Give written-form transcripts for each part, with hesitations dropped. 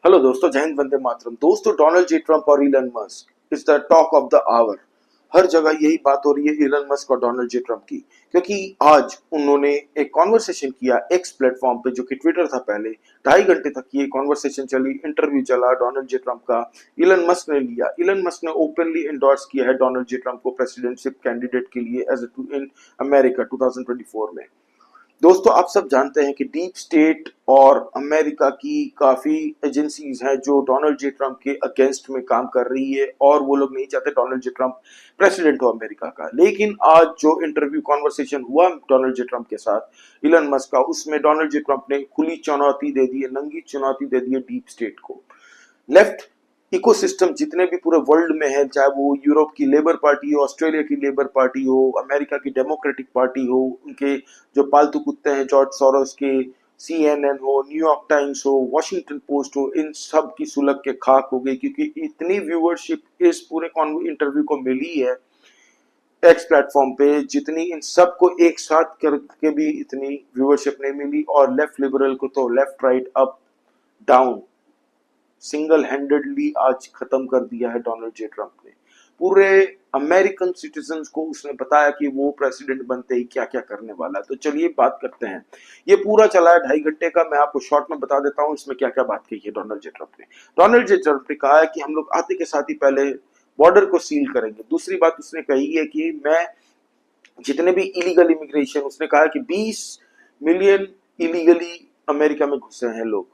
Hello दोस्तों, जय हिंद, वंदे मातरम। दोस्तों, डोनाल्ड जी ट्रंप और Elon Musk is the talk of the hour. हर जगह यही बात हो रही है इलन मस्क और डोनाल्ड जी ट्रंप की, क्योंकि आज उन्होंने एक कॉन्वर्सेशन किया एक्स प्लेटफॉर्म पे, जो कि ट्विटर था पहले। 2.5 घंटे तक ये कॉन्वर्सेशन चली, इंटरव्यू चला डोनाल्ड जी ट्रंप का। इलन मस्क ने लिया। इलन मस्क ने ओपनली इंडोर्स किया है डोनाल्ड जी ट्रंप को प्रेसिडेंटशिप कैंडिडेट के लिए एज इन अमेरिका 2024 में। दोस्तों, आप सब जानते हैं कि डीप स्टेट और अमेरिका की काफी एजेंसीज हैं जो डोनाल्ड जे ट्रंप के अगेंस्ट में काम कर रही है, और वो लोग नहीं चाहते डोनाल्ड जे ट्रंप प्रेसिडेंट हो अमेरिका का। लेकिन आज जो इंटरव्यू कॉन्वर्सेशन हुआ डोनाल्ड जे ट्रंप के साथ इलन मस्क का, उसमें डोनाल्ड जे ट्रंप ने खुली चुनौती दे दी है, नंगी चुनौती दे दी है डीप स्टेट को। लेफ्ट इकोसिस्टम जितने भी पूरे वर्ल्ड में है, चाहे वो यूरोप की लेबर पार्टी हो, ऑस्ट्रेलिया की लेबर पार्टी हो, अमेरिका की डेमोक्रेटिक पार्टी हो, उनके जो पालतू कुत्ते हैं जॉर्ज सोरोस के, CNN हो, न्यूयॉर्क टाइम्स हो, वॉशिंगटन पोस्ट हो, इन सब की सुलग के खाक हो गई, क्योंकि इतनी व्यूअरशिप इस पूरे इंटरव्यू को मिली है एक्स प्लेटफॉर्म पे, जितनी इन सबको एक साथ करके भी इतनी व्यूअरशिप नहीं मिली। और लेफ्ट लिबरल को तो left right up down single handedly आज खत्म कर दिया है डोनाल्ड जे ट्रंप ने। पूरे अमेरिकन सिटीजन्स को उसने बताया कि वो प्रेसिडेंट बनते ही क्या क्या करने वाला है। तो चलिए बात करते हैं। ये पूरा चला है 2.5 घंटे का। मैं आपको शॉर्ट में बता देता हूँ इसमें क्या क्या बात कही है डोनाल्ड जे ट्रंप ने। डोनाल्ड जे ट्रंप ने कहा है कि हम लोग आते के साथ ही पहले बॉर्डर को सील करेंगे। दूसरी बात उसने कही है कि मैं जितने भी इलीगल इमिग्रेशन, उसने कहा कि 20 मिलियन इलीगली अमेरिका में घुसे हैं लोग,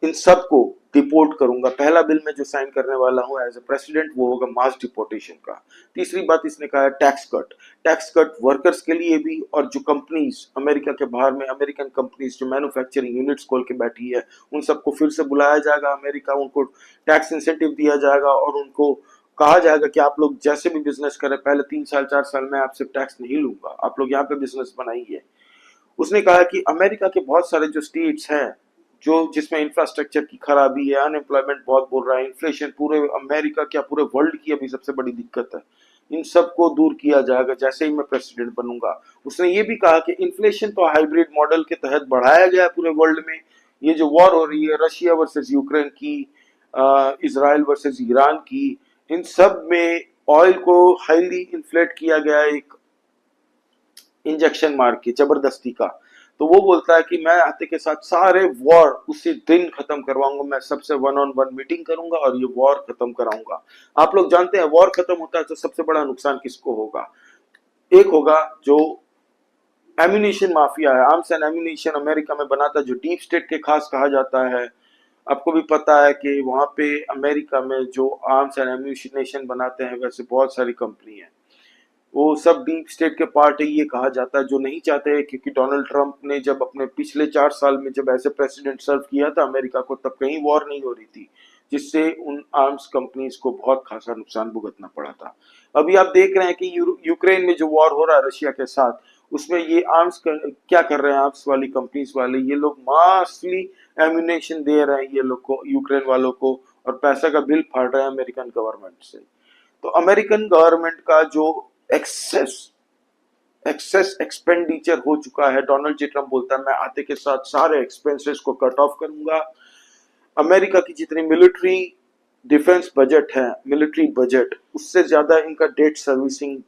इन सबको डिपोर्ट करूंगा। पहला बिल में जो साइन करने वाला हूं एज ए प्रेसिडेंट, वो होगा मास डिपोर्टेशन का। तीसरी बात इसने कहा है tax cut. Tax cut workers के लिए भी, और जो कंपनीज अमेरिका के बाहर में, अमेरिकन कंपनीज जो मैन्युफैक्चरिंग यूनिट्स खोल के बैठी है, उन सबको फिर से बुलाया जाएगा अमेरिका, उनको टैक्स इंसेंटिव दिया जाएगा, और उनको कहा जाएगा कि आप लोग जैसे भी बिजनेस करें, पहले 3 साल 4 साल में आपसे टैक्स नहीं लूंगा, आप लोग यहाँ पे बिजनेस बनाइए। उसने कहा कि अमेरिका के बहुत सारे जो स्टेट्स हैं, जो जिसमें इंफ्रास्ट्रक्चर की खराबी है, अनएम्प्लॉयमेंट बहुत बोल रहा है, इन्फ्लेशन पूरे अमेरिका क्या पूरे वर्ल्ड की अभी सबसे बड़ी दिक्कत है, इन सबको दूर किया जाएगा जैसे ही मैं प्रेसिडेंट बनूंगा। उसने ये भी कहा कि इन्फ्लेशन तो हाइब्रिड मॉडल के तहत बढ़ाया गया है पूरे वर्ल्ड में। ये जो वॉर हो रही है रशिया वर्सेस यूक्रेन की, इसराइल वर्सेस ईरान की, इन सब में ऑयल को हाईली इन्फ्लेट किया गया है, एक इंजेक्शन मार के जबरदस्ती का। तो वो बोलता है कि मैं आते के साथ सारे वॉर उसी दिन खत्म करवाऊंगा, मैं सबसे 1-on-1 मीटिंग करूंगा और ये वॉर खत्म कराऊंगा। आप लोग जानते हैं वॉर खत्म होता है तो सबसे बड़ा नुकसान किसको होगा? एक होगा जो एम्यूनिशन माफिया है, आर्म्स एंड एम्यूनिशन अमेरिका में बनाता है, जो डीप स्टेट के खास कहा जाता है। आपको भी पता है कि वहां पे अमेरिका में जो आर्म्स एंड एम्यूनिशन बनाते हैं, वैसे बहुत सारी कंपनी है, वो सब डीप स्टेट के पार्ट है, ये कहा जाता है, जो नहीं चाहते हैं। क्योंकि डोनाल्ड ट्रंप ने जब अपने पिछले 4 साल में जब ऐसे प्रेसिडेंट सर्व किया था अमेरिका को, तब कहीं वॉर नहीं हो रही थी, जिससे उन आर्म्स कंपनीज को बहुत खासा नुकसान भुगतना पड़ा था। अभी आप देख रहे हैं कि यूक्रेन में जो वॉर हो रहा है रशिया के साथ, उसमें ये आर्म्स क्या कर रहे हैं, आर्म्स वाली कंपनीज वाले, ये लोग मासली एम्यूनेशन दे रहे हैं ये लोग को, यूक्रेन वालों को, और पैसा का बिल फाड़ रहे हैं अमेरिकन गवर्नमेंट से। तो अमेरिकन गवर्नमेंट का जो एक्सेस एक्सपेंडिचर हो चुका है, डोनाल्ड जे ट्रंप बोलता है मैं आते के साथ सारे एक्सपेंसेस को कट ऑफ करूंगा। अमेरिका की जितनी मिलिट्री डिफेंस बजट है, मिलिट्री बजट, उससे ज्यादा इनका डेट सर्विसिंग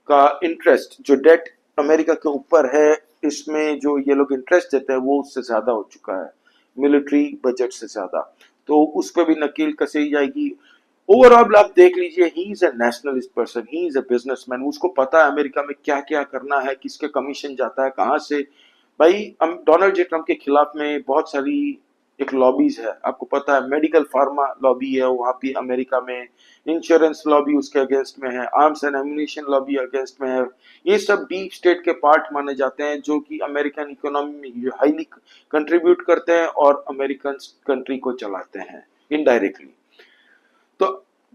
का इंटरेस्ट, जो डेट अमेरिका के ऊपर है, इसमें जो ये लोग इंटरेस्ट देते हैं वो उससे ज्यादा हो चुका है, मिलिट्री बजट से ज्यादा। तो उस पर भी नकील कसी जाएगी। ओवरऑल आप देख लीजिए, he is a nationalist person, he is a businessman. उसको पता है अमेरिका में क्या क्या करना है, किसके कमीशन जाता है, कहाँ से। भाई डोनाल्ड जे ट्रंप के खिलाफ में बहुत सारी एक लॉबीज है, आपको पता है, मेडिकल फार्मा लॉबी है वहां पे अमेरिका में, इंश्योरेंस लॉबी उसके अगेंस्ट में है, arms and ammunition lobby against में है। ये सब डीप स्टेट के पार्ट माने जाते हैं, जो कि अमेरिकन इकोनॉमी में हाईली कंट्रीब्यूट करते हैं और अमेरिकन कंट्री को चलाते हैं इनडायरेक्टली। तो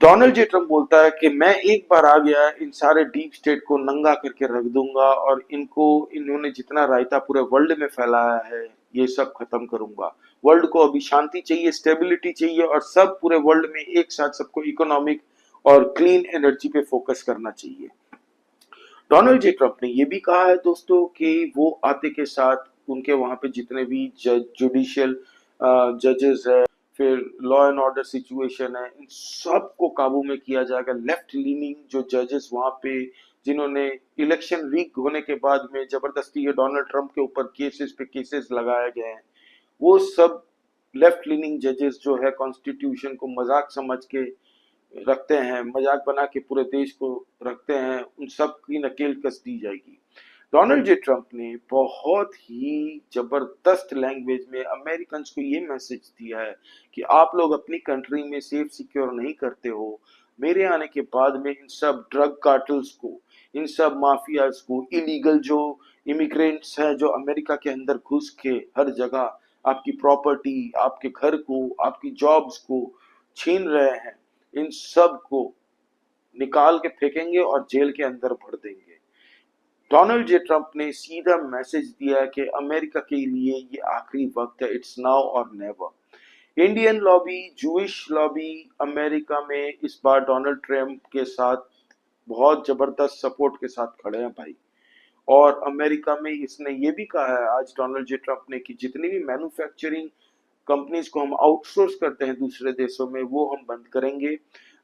डोनाल्ड जे ट्रंप बोलता है कि मैं एक बार आ गया इन सारे डीप स्टेट को नंगा करके रख दूंगा, और इनको, इन्होंने जितना रायता पूरे वर्ल्ड में फैलाया है, ये सब खत्म करूंगा। वर्ल्ड को अभी शांति चाहिए, स्टेबिलिटी चाहिए, और सब पूरे वर्ल्ड में एक साथ सबको इकोनॉमिक और क्लीन एनर्जी पे फोकस करना चाहिए। डोनाल्ड जे ट्रंप ने यह भी कहा है दोस्तों कि वो आते के साथ उनके वहां पे जितने भी जुडिशियल जजेस है, फिर लॉ एंड ऑर्डर सिचुएशन है, इन सब को काबू में किया जाएगा। लेफ्ट लीनिंग जो जजेस वहां पे, जिन्होंने इलेक्शन रीक होने के बाद में जबरदस्ती ये डोनाल्ड ट्रंप के ऊपर केसेस पे केसेस लगाए गए हैं, वो सब लेफ्ट लीनिंग जजेस जो है कॉन्स्टिट्यूशन को मजाक समझ के रखते हैं, मजाक बना के पूरे देश को रखते हैं, उन सब की नकेल कस दी जाएगी। डोनाल्ड जे ट्रंप ने बहुत ही जबरदस्त लैंग्वेज में अमेरिकन को ये मैसेज दिया है कि आप लोग अपनी कंट्री में सेफ सिक्योर नहीं करते हो, मेरे आने के बाद में इन सब ड्रग कार्टल्स को, इन सब माफियाज को, इलीगल जो इमिग्रेंट्स हैं जो अमेरिका के अंदर घुस के हर जगह आपकी प्रॉपर्टी, आपके घर को, आपकी जॉब्स को छीन रहे हैं, इन सब को निकाल के फेंकेंगे और जेल के अंदर भर देंगे। डोनाल्ड जे ट्रंप ने सीधा मैसेज दिया है कि अमेरिका के लिए ये आखिरी वक्त है, इट्स नाउ और never. Indian lobby, Jewish lobby America में इस बार डोनाल्ड ट्रंप के साथ बहुत जबरदस्त सपोर्ट के साथ खड़े हैं भाई। और अमेरिका में इसने ये भी कहा है आज डोनाल्ड जे ट्रंप ने कि जितनी भी मैन्युफैक्चरिंग कंपनीज को हम आउटसोर्स करते हैं दूसरे देशों में, वो हम बंद करेंगे।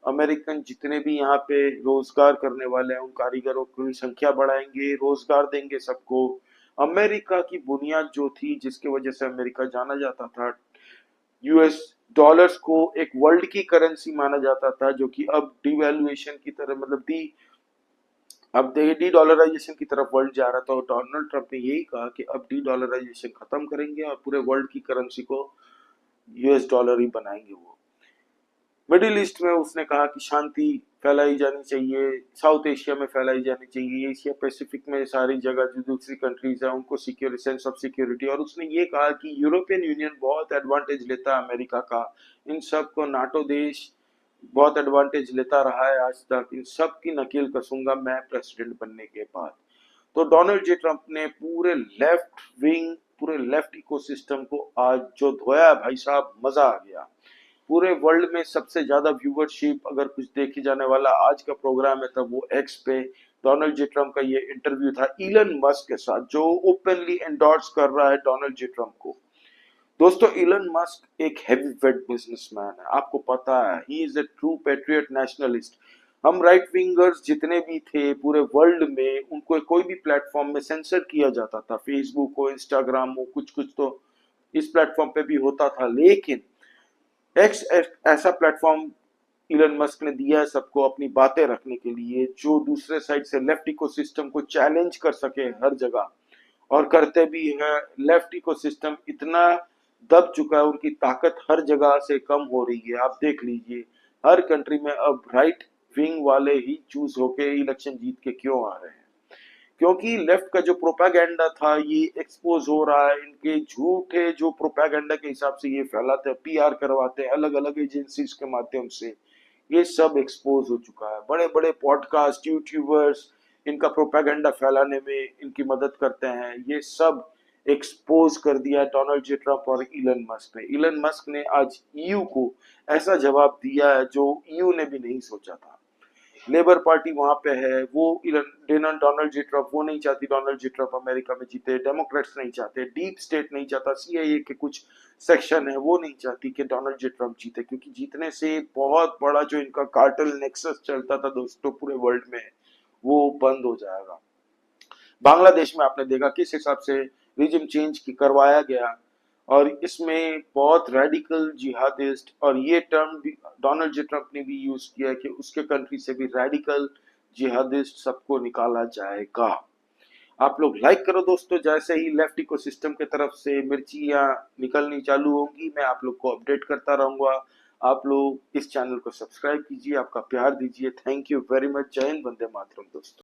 अमेरिकन जितने भी यहाँ पे रोजगार करने वाले हैं उन कारीगरों की संख्या बढ़ाएंगे, रोजगार देंगे सबको। अमेरिका की बुनियाद जो थी, जिसकी वजह से अमेरिका जाना जाता था, यूएस डॉलर्स को एक वर्ल्ड की करेंसी माना जाता था, जो कि अब डिवैल्यूएशन की तरह, मतलब अब डी डॉलराइजेशन की तरफ वर्ल्ड जा रहा था। और डोनाल्ड ट्रंप ने यही कहा कि अब डी डॉलराइजेशन खत्म करेंगे और पूरे वर्ल्ड की करेंसी को यूएस डॉलर ही बनाएंगे। वो मिडिल ईस्ट में उसने कहा कि शांति फैलाई जानी चाहिए, साउथ एशिया में फैलाई जानी चाहिए, एशिया पैसिफिक में सारी जगह जो दूसरी कंट्रीज है उनको सिक्योरिटी, सेंस ऑफ सिक्योरिटी। और उसने ये कहा कि यूरोपियन यूनियन बहुत एडवांटेज लेता है अमेरिका का, इन सब को नाटो देश बहुत एडवांटेज लेता रहा है आज तक, इन सब की नकेल कसूंगा मैं प्रेसिडेंट बनने के बाद। तो डोनाल्ड जे ट्रंप ने पूरे लेफ्ट विंग, पूरे लेफ्ट इकोसिस्टम को आज जो धोया भाई साहब, मजा आ गया। पूरे वर्ल्ड में सबसे ज्यादा व्यूवरशिप अगर कुछ देखी जाने वाला आज का प्रोग्राम है तब वो एक्स पे डोनाल्ड जे ट्रंप का ये इंटरव्यू था इलन मस्क के साथ, जो ओपनली एंडोर्स कर रहा है डोनाल्ड जे ट्रंप को। दोस्तों, इलन मस्क एक हेवीवेट बिजनेसमैन है, आपको पता है, he is a true patriot nationalist. हम राइट विंगर्स जितने भी थे पूरे वर्ल्ड में, उनको कोई भी प्लेटफॉर्म में सेंसर किया जाता था, फेसबुक हो, इंस्टाग्राम हो, कुछ कुछ तो इस प्लेटफॉर्म पे भी होता था। लेकिन एक्स ऐसा प्लेटफॉर्म इलन मस्क ने दिया है सबको अपनी बातें रखने के लिए, जो दूसरे साइड से लेफ्ट इकोसिस्टम को चैलेंज कर सके हर जगह, और करते भी हैं। लेफ्ट इकोसिस्टम इतना दब चुका है, उनकी ताकत हर जगह से कम हो रही है। आप देख लीजिए, हर कंट्री में अब राइट विंग वाले ही चूज होके इलेक्शन जीत के क्यों आ रहे हैं, क्योंकि लेफ्ट का जो प्रोपागेंडा था ये एक्सपोज हो रहा है। इनके झूठे जो प्रोपागेंडा के हिसाब से ये फैलाते हैं, पीआर करवाते हैं अलग अलग एजेंसीज के माध्यम से, ये सब एक्सपोज हो चुका है। बड़े बड़े पॉडकास्ट, यूट्यूबर्स इनका प्रोपागेंडा फैलाने में इनकी मदद करते हैं, ये सब एक्सपोज कर दिया डोनाल्ड जे ट्रंप और इलन मस्क ने। इलन मस्क ने आज ईयू को ऐसा जवाब दिया है जो ईयू ने भी नहीं सोचा था। लेबर पार्टी वहां पे है, वो डोनाल्ड जे ट्रंप वो नहीं चाहती डोनाल्ड जे ट्रंप अमेरिका में जीते, डेमोक्रेट्स नहीं चाहते, डीप स्टेट नहीं चाहता, सीआईए के कुछ सेक्शन है वो नहीं चाहती कि डोनाल्ड जे ट्रंप जीते, क्योंकि जीतने से बहुत बड़ा जो इनका कार्टेल नेक्सस चलता था दोस्तों पूरे वर्ल्ड में, वो बंद हो जाएगा। बांग्लादेश में आपने देखा किस हिसाब से रिजिम चेंज करवाया गया, और इसमें बहुत रेडिकल जिहादिस्ट, और ये टर्म भी डोनाल्ड जे ट्रंप ने भी यूज किया कि उसके कंट्री से भी रेडिकल जिहादिस्ट सबको निकाला जाएगा। आप लोग लाइक करो दोस्तों, जैसे ही लेफ्ट इकोसिस्टम के तरफ से मिर्चियां निकलनी चालू होंगी मैं आप लोग को अपडेट करता रहूंगा। आप लोग इस चैनल को सब्सक्राइब कीजिए, आपका प्यार दीजिए। Thank you very much. जय हिंद, वंदे मातरम दोस्तों।